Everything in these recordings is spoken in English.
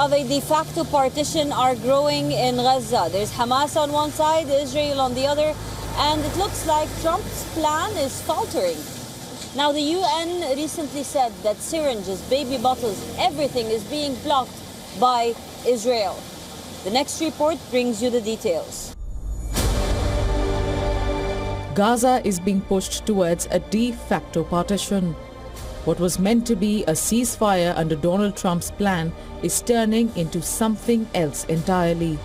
of a de facto partition are growing in Gaza. There's Hamas on one side, Israel on the other, and it looks like Trump's plan is faltering. Now, the UN recently said that syringes, baby bottles, everything is being blocked by Israel. The next report brings you the details. Gaza is being pushed towards a de facto partition. What was meant to be a ceasefire under Donald Trump's plan is turning into something else entirely.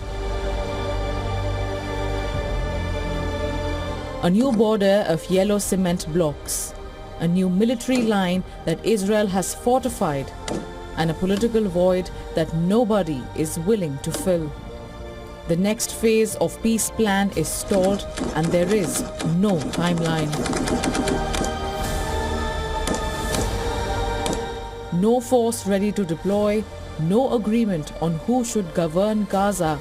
A new border of yellow cement blocks, a new military line that Israel has fortified, and a political void that nobody is willing to fill. The next phase of peace plan is stalled and there is no timeline. No force ready to deploy, no agreement on who should govern Gaza,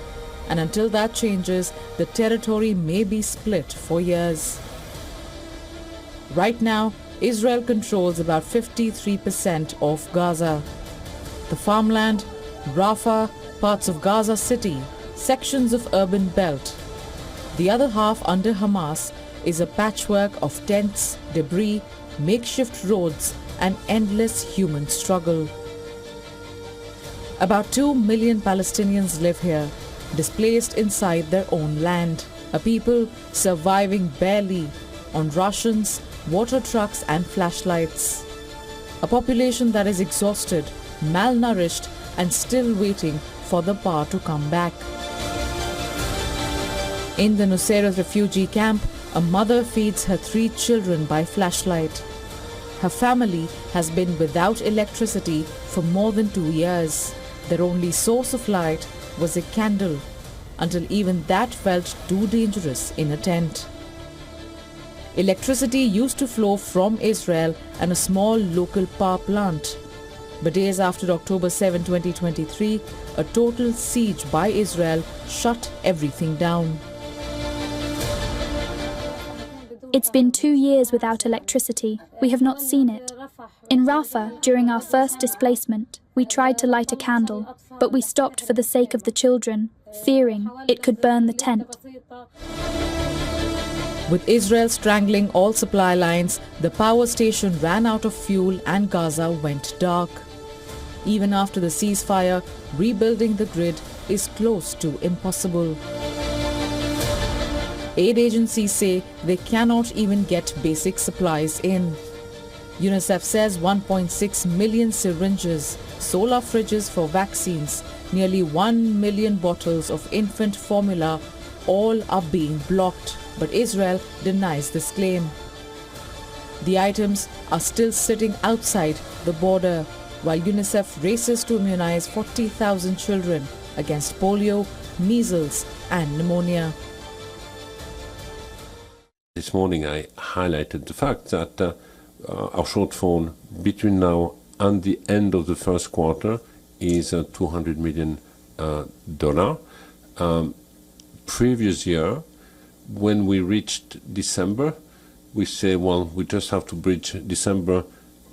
and until that changes, the territory may be split for years. Right now, Israel controls about 53% of Gaza. The farmland, Rafah, parts of Gaza City, sections of urban belt. The other half under Hamas is a patchwork of tents, debris, makeshift roads, and endless human struggle. About 2 million Palestinians live here, displaced inside their own land. A people surviving barely on rations, water trucks and flashlights. A population that is exhausted, malnourished and still waiting for the power to come back. In the Nusayrat refugee camp, a mother feeds her 3 children by flashlight. Her family has been without electricity for more than 2 years. Their only source of light was a candle, until even that felt too dangerous in a tent. Electricity used to flow from Israel and a small local power plant. But days after October 7, 2023, a total siege by Israel shut everything down. It's been 2 years without electricity. We have not seen it. In Rafah, during our first displacement, we tried to light a candle, but we stopped for the sake of the children, fearing it could burn the tent. With Israel strangling all supply lines, the power station ran out of fuel and Gaza went dark. Even after the ceasefire, rebuilding the grid is close to impossible. Aid agencies say they cannot even get basic supplies in. UNICEF says 1.6 million syringes, solar fridges for vaccines, nearly 1 million bottles of infant formula, all are being blocked. But Israel denies this claim. The items are still sitting outside the border, while UNICEF races to immunize 40,000 children against polio, measles and pneumonia. This morning I highlighted the fact that our shortfall between now and the end of the first quarter is $200 million. Previous year, when we reached December, we say, well, we just have to bridge December,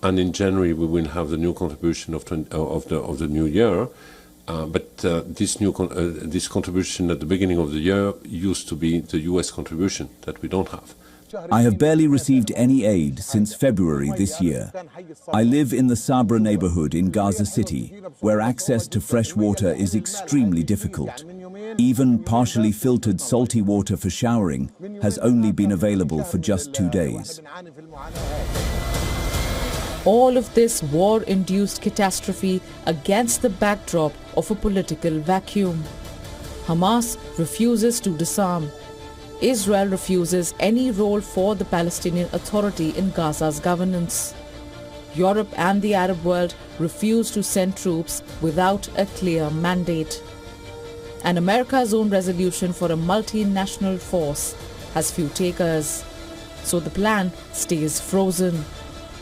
and in January we will have the new contribution of the new year. But this contribution at the beginning of the year used to be the US contribution that we don't have. I have barely received any aid since February this year. I live in the Sabra neighborhood in Gaza City, where access to fresh water is extremely difficult. Even partially filtered salty water for showering has only been available for just 2 days. All of this war-induced catastrophe against the backdrop of a political vacuum. Hamas refuses to disarm. Israel refuses any role for the Palestinian Authority in Gaza's governance. Europe and the Arab world refuse to send troops without a clear mandate. And America's own resolution for a multinational force has few takers. So the plan stays frozen.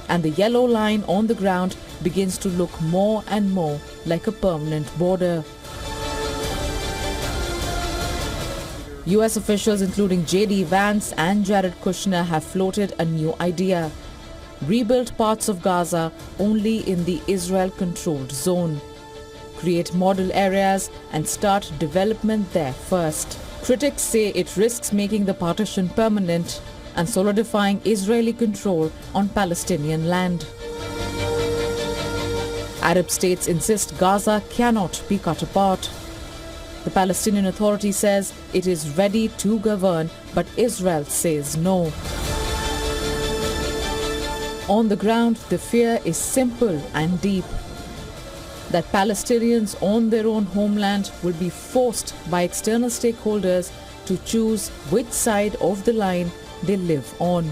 And the yellow line on the ground begins to look more and more like a permanent border. US officials including J.D. Vance and Jared Kushner have floated a new idea. Rebuild parts of Gaza only in the Israel-controlled zone. create model areas and start development there first. Critics say it risks making the partition permanent and solidifying Israeli control on Palestinian land. Arab states insist Gaza cannot be cut apart. The Palestinian Authority says it is ready to govern, but Israel says no. On the ground, the fear is simple and deep: that Palestinians on their own homeland will be forced by external stakeholders to choose which side of the line they live on.